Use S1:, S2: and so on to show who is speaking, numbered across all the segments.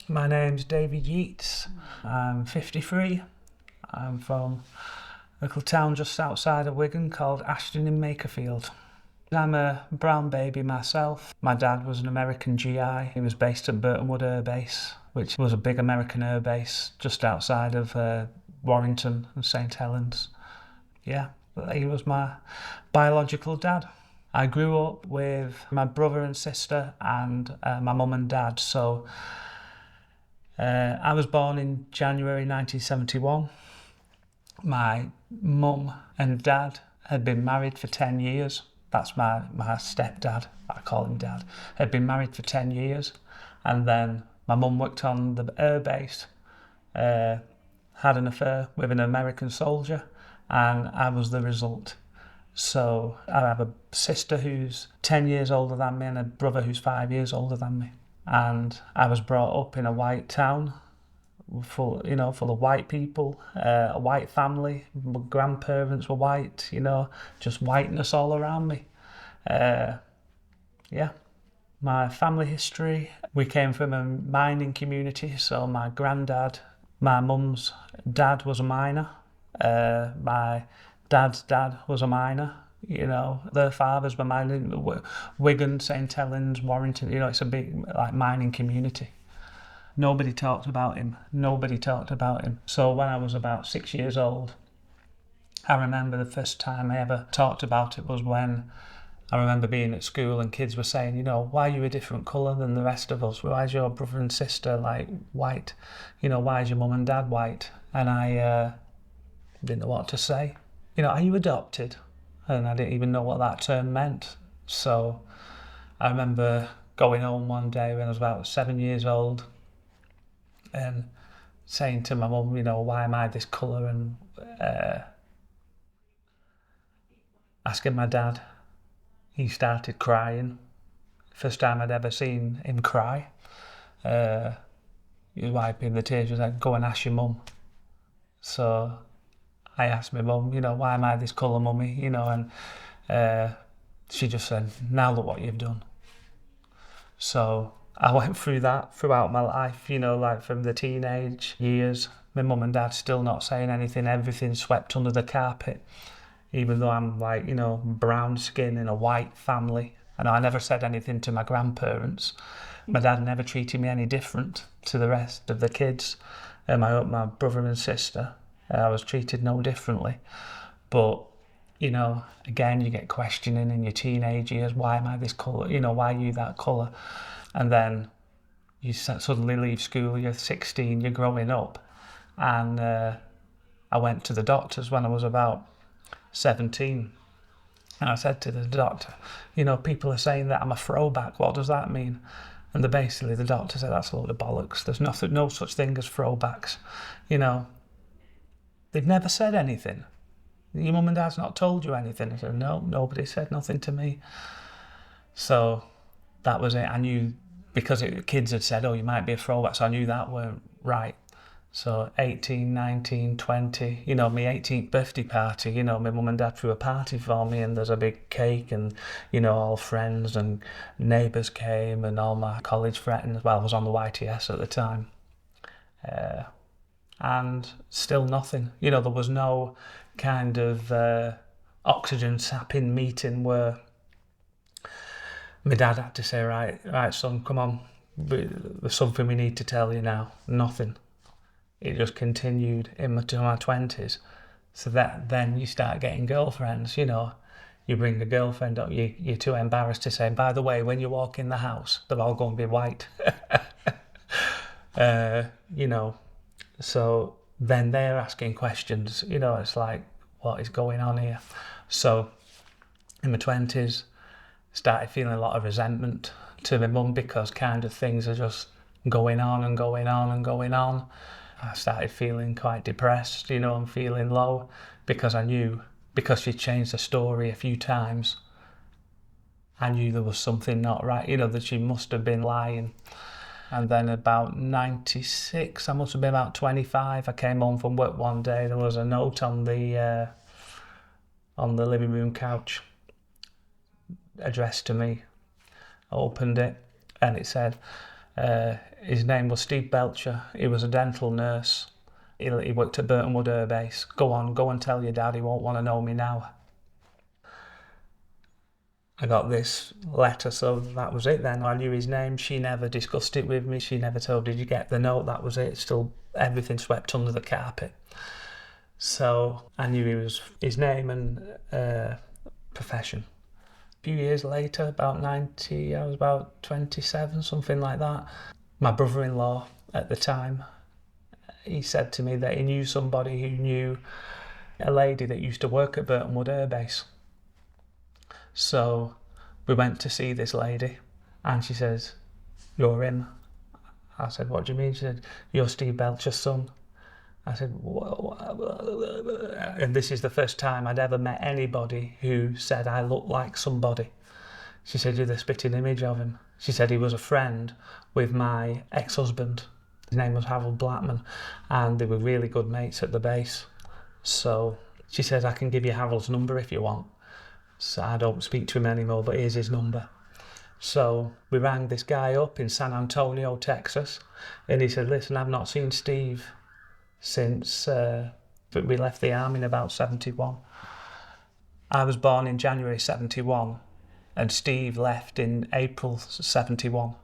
S1: My name's David Yeates. I'm 53. I'm from a little town just outside of Wigan called Ashton in Makerfield. I'm a brown baby myself. My dad was an American GI. He was based at Burtonwood Air Base, which was a big American air base just outside of Warrington and St Helens. Yeah, he was my biological dad. I grew up with my brother and sister and my mum and dad, so I was born in January 1971. My mum and dad had been married for 10 years. That's my stepdad, I call him dad, had been married for 10 years. And then my mum worked on the air base, had an affair with an American soldier, and I was the result. So I have a sister who's 10 years older than me and a brother who's 5 years older than me. And I was brought up in a white town, full of white people, a white family. My grandparents were white, just whiteness all around me. My family history, we came from a mining community, so my granddad, my mum's dad was a miner. My dad's dad was a miner, their fathers were mining. Wigan, St Helens, Warrington, it's a big mining community. Nobody talked about him. So when I was about 6 years old, I remember the first time I ever talked about it was when I remember being at school and kids were saying, why are you a different colour than the rest of us? Why is your brother and sister white? Why is your mum and dad white? And I didn't know what to say. Are you adopted? And I didn't even know what that term meant. So I remember going home one day when I was about 7 years old and saying to my mum, why am I this colour? And asking my dad. He started crying. First time I'd ever seen him cry. He was wiping the tears. He was like, go and ask your mum. So I asked my mum, why am I this colour, mummy? And she just said, now look what you've done. So I went through that throughout my life, from the teenage years. My mum and dad still not saying anything, everything swept under the carpet. Even though I'm brown skin in a white family. And I never said anything to my grandparents. My dad never treated me any different to the rest of the kids. My brother and sister, I was treated no differently. But, again, you get questioning in your teenage years, why am I this colour? Why are you that colour? And then you suddenly leave school, you're 16, you're growing up. And I went to the doctors when I was about 17, and I said to the doctor, people are saying that I'm a throwback. What does that mean? And basically the doctor said that's a load of bollocks. There's no such thing as throwbacks. They've never said anything. Your mum and dad's not told you anything. I said, no, nobody said nothing to me. So that was it. I knew because kids had said, oh, you might be a throwback, so I knew that weren't right. So 18, 19, 20, my 18th birthday party, my mum and dad threw a party for me, and there's a big cake and, all friends and neighbours came and all my college friends. Well, I was on the YTS at the time. And still nothing. There was no kind of oxygen sapping meeting where my dad had to say, right, son, come on, there's something we need to tell you now. Nothing. It just continued into my 20s. So then you start getting girlfriends, You bring a girlfriend up, you're too embarrassed to say, by the way, when you walk in the house, they're all going to be white. So then they're asking questions, it's like, what is going on here? So in my 20s, started feeling a lot of resentment to my mum because kind of things are just going on and going on and going on. I started feeling quite depressed, and feeling low because I knew, because she changed the story a few times, I knew there was something not right, that she must have been lying. And then about 96, I must have been about 25, I came home from work one day, there was a note on the living room couch addressed to me. I opened it and it said, His name was Steve Belcher. He was a dental nurse. He worked at Burtonwood Air Base. Go and tell your dad, he won't want to know me now. I got this letter, so that was it then. I knew his name. She never discussed it with me. She never told, did you get the note? That was it. Still everything swept under the carpet. So I knew his name and profession. A few years later, about 90, I was about 27, something like that. My brother-in-law at the time, he said to me that he knew somebody who knew a lady that used to work at Burtonwood Air Base. So we went to see this lady and she says, you're him. I said, what do you mean? She said, you're Steve Belcher's son. I said, whoa. And this is the first time I'd ever met anybody who said I looked like somebody. She said, you're the spitting image of him. She said he was a friend with my ex-husband. His name was Harold Blackman, and they were really good mates at the base. So she said, I can give you Harold's number if you want. So I don't speak to him anymore, but here's his number. So we rang this guy up in San Antonio, Texas, and he said, listen, I've not seen Steve since we left the army in about 71. I was born in January 71, and Steve left in April 71.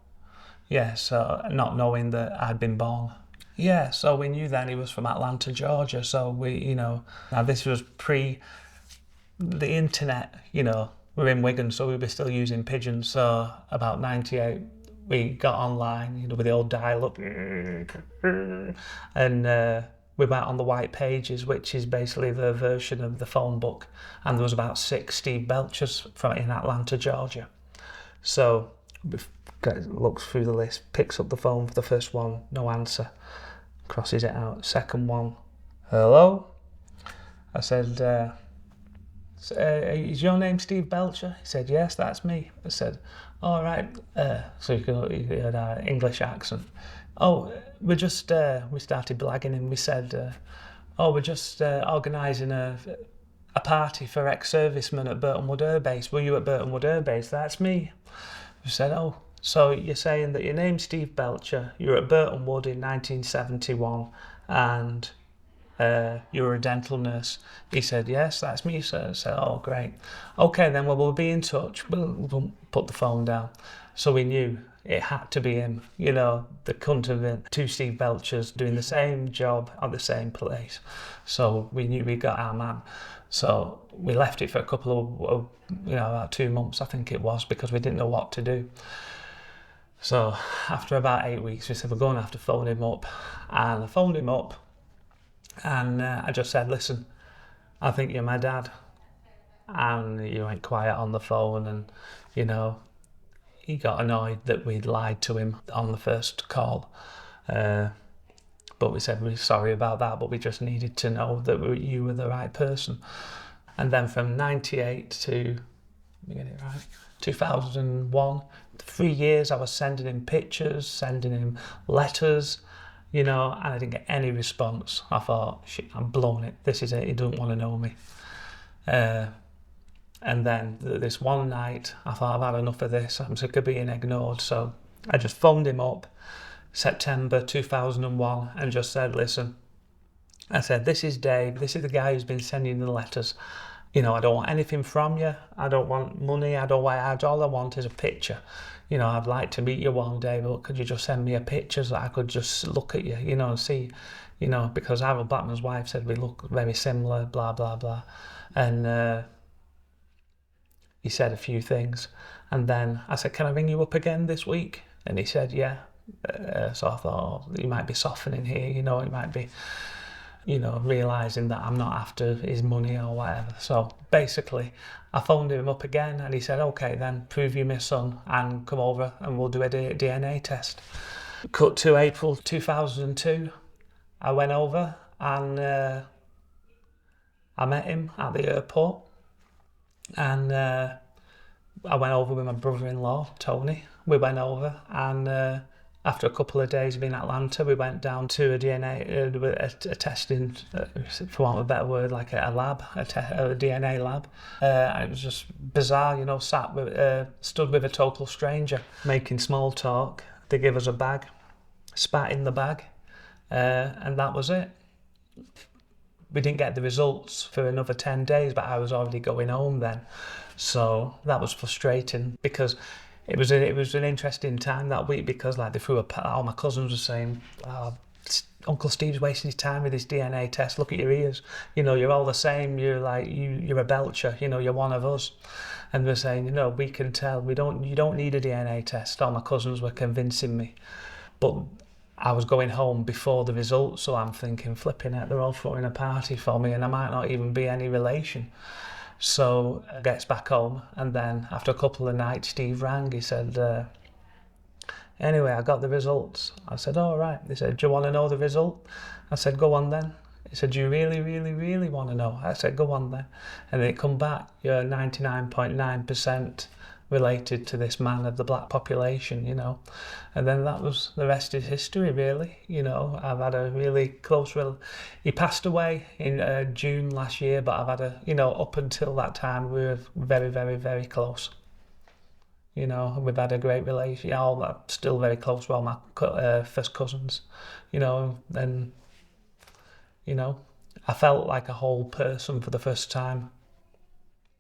S1: Yeah, so not knowing that I'd been born. Yeah, so we knew then he was from Atlanta, Georgia. So we, now this was pre the internet, we're in Wigan, so we were still using pigeons. So about 98, we got online, with the old dial-up, and we went on the white pages, which is basically the version of the phone book. And there was about 6 Steve Belchers in Atlanta, Georgia. So looks through the list, picks up the phone for the first one, no answer, crosses it out. Second one, hello? I said, is your name Steve Belcher? He said, yes, that's me. I said, all right. So you heard our English accent. Oh, we started blagging him. We said, we're just organising a party for ex-servicemen at Burtonwood Air Base. Were you at Burtonwood Air Base? That's me. We said, oh, so you're saying that your name's Steve Belcher, you're at Burtonwood in 1971, and you were a dental nurse. He said, yes, that's me, sir. I said, oh, great. Okay, then, well, we'll be in touch. We'll put the phone down. So we knew it had to be him. There couldn't have been 2 Steve Belchers doing the same job at the same place. So we knew we got our man. So we left it for a couple of, about 2 months, I think it was, because we didn't know what to do. So after about 8 weeks, we said, we're going to have to phone him up. And I phoned him up. And I just said, listen, I think you're my dad. And he went quiet on the phone, and, he got annoyed that we'd lied to him on the first call. But we said, we're sorry about that, but we just needed to know that you were the right person. And then from 98 to, let me get it right, 2001, 3 years I was sending him pictures, sending him letters, and I didn't get any response. I thought, shit, I'm blowing it. This is it. He doesn't want to know me. And then this one night, I thought, I've had enough of this. I'm sick of being ignored. So I just phoned him up, September 2001, and just said, listen, I said, this is Dave. This is the guy who's been sending the letters. I don't want anything from you. I don't want money. I don't want ads. All I want is a picture. I'd like to meet you one day, but could you just send me a picture so I could just look at you, and see, because Harold Blackman's wife said we look very similar, blah, blah, blah. And he said a few things. And then I said, can I ring you up again this week? And he said, yeah. So I thought, he might be softening here, he might be, realising that I'm not after his money or whatever. So basically, I phoned him up again and he said, okay, then prove you're my son and come over and we'll do a DNA test. Cut to April 2002. I went over and I met him at the airport, and I went over with my brother-in-law, Tony. We went over and after a couple of days being in Atlanta, we went down to a DNA, a testing, for want of a better word, like a lab, a DNA lab. And it was just bizarre, stood with a total stranger, making small talk. They give us a bag spat in the bag, and that was it. We didn't get the results for another 10 days, but I was already going home then. So that was frustrating, because it was an interesting time that week, because like they threw all my cousins were saying, oh, Uncle Steve's wasting his time with his DNA test. Look at your ears. You know, you're all the same. You're like, you're a belcher. You know, you're one of us. And they're saying, you know, we can tell. You don't need a DNA test. All my cousins were convincing me. But I was going home before the results, so I'm thinking, flipping it, they're all throwing a party for me, and I might not even be any relation. So I gets back home, and then after a couple of nights, Steve rang. He said, anyway, I got the results. I said, all right. He said, do you want to know the result? I said, go on then. He said, do you really, really, really want to know? I said, go on then. And then it come back, you're 99.9% related to this man of the black population, you know. And then that was, the rest is history, really. You know, I've had a really close he passed away in June last year, but I've had up until that time, we were very, very, very close. You know, we've had a great relationship. I'm still very close with all my first cousins, you know, and, you know, I felt like a whole person for the first time,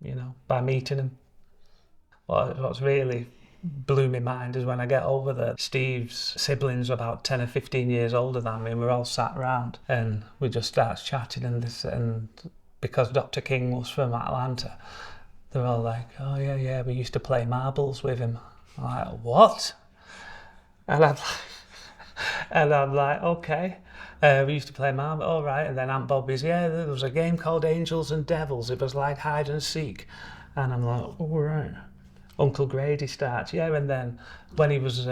S1: you know, by meeting him. What's really blew my mind is when I get over there, Steve's siblings are about 10 or 15 years older than me, and we're all sat around and we just start chatting, and because Dr. King was from Atlanta, they're all like, oh yeah, we used to play marbles with him. I'm like, what? And I'm like, okay. We used to play marbles, all right. And then Aunt Bobby's, yeah, there was a game called Angels and Devils. It was like hide and seek. And I'm like, all right. Uncle Grady starts, yeah, and then when he was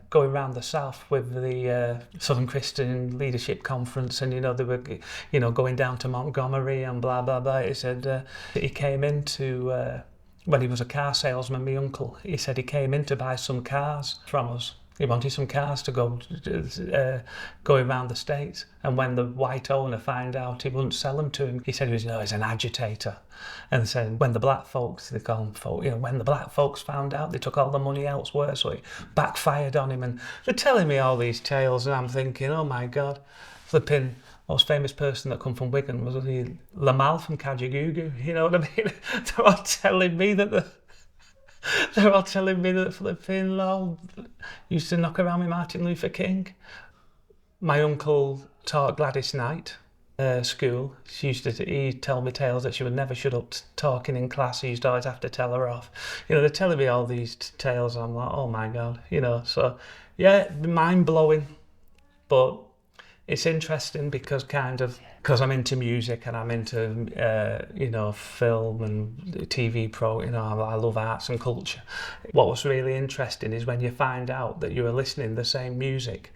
S1: going around the south with the Southern Christian Leadership Conference, and they were, going down to Montgomery and blah blah blah. He said he came into when he was a car salesman. My uncle, he said he came in to buy some cars from us. He wanted some cars to go around the States, and when the white owner found out he wouldn't sell them to him, he said he's an agitator. And said when the black folks, they call them folk, when the black folks found out, they took all the money elsewhere, so it backfired on him. And they're telling me all these tales, and I'm thinking, oh my God, flipping. Most famous person that come from Wigan was Lamal from Kajagoogoo. You know what I mean? They're all telling me that flipping law used to knock around with Martin Luther King. My uncle taught Gladys Knight school. He'd tell me tales that she would never shut up talking in class. He used to always have to tell her off. They're telling me all these tales. I'm like, oh my God. So yeah, mind blowing, but it's interesting because I'm into music and I'm into film and TV I love arts and culture. What was really interesting is when you find out that you were listening to the same music,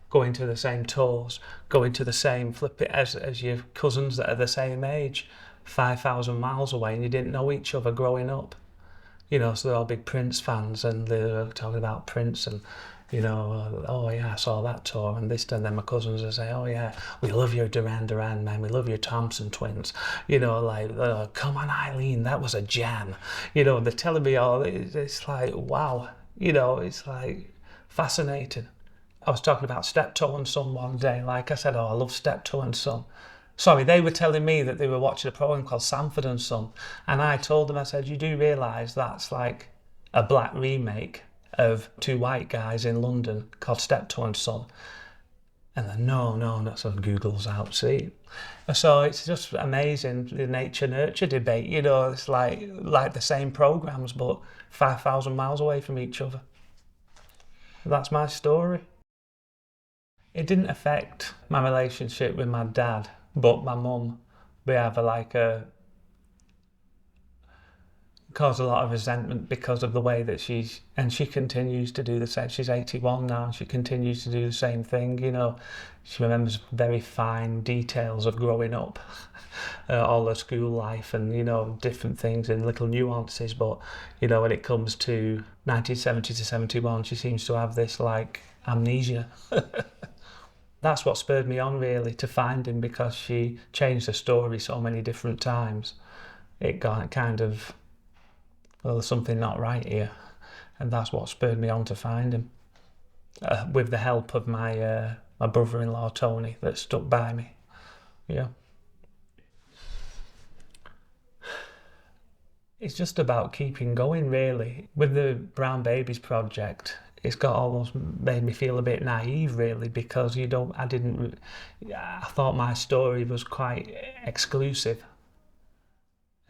S1: going to the same tours, going to the same as your cousins that are the same age, 5,000 miles away, and you didn't know each other growing up. So they're all big Prince fans, and they're talking about Prince, and oh yeah, I saw that tour and this, and then my cousins will say, oh yeah, we love your Duran Duran, man, we love your Thompson twins, come on Eileen, that was a jam, they're telling me all, it's like, wow, it's like fascinating. I was talking about Steptoe and Son one day, like I said, oh, I love Steptoe and Son. Sorry, they were telling me that they were watching a program called Sanford and Son, and I told them, I said, you do realise that's like a black remake of two white guys in London called Steptoe and Son? And then, no, that's what Google's out, see? So it's just amazing, the nature-nurture debate, it's like the same programmes, but 5,000 miles away from each other. That's my story. It didn't affect my relationship with my dad, but my mum, we have caused a lot of resentment because of the way that she continues to do the same. She's 81 now, and she continues to do the same thing. She remembers very fine details of growing up, all her school life, and different things and little nuances. But when it comes to 1970 to 71, she seems to have this amnesia. That's what spurred me on, really, to find him, because she changed the story so many different times. It got kind of, well, there's something not right here, and that's what spurred me on to find him. with the help of my brother-in-law Tony, that stuck by me. Yeah. It's just about keeping going, really. With the Brown Babies project, it's got almost made me feel a bit naive, really, because I thought my story was quite exclusive,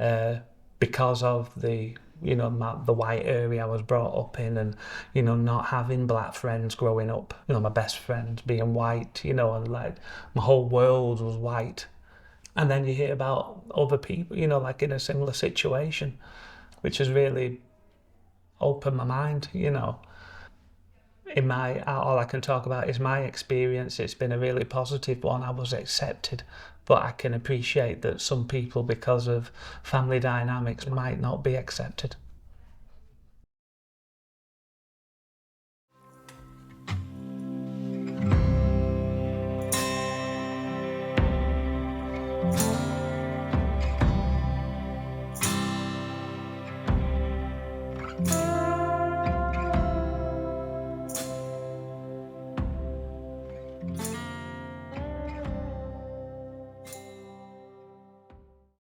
S1: uh, because of the white area I was brought up in, and not having black friends growing up. My best friend being white, and like my whole world was white. And then you hear about other people, like in a similar situation, which has really opened my mind. All I can talk about is my experience. It's been a really positive one. I was accepted, but I can appreciate that some people, because of family dynamics, might not be accepted.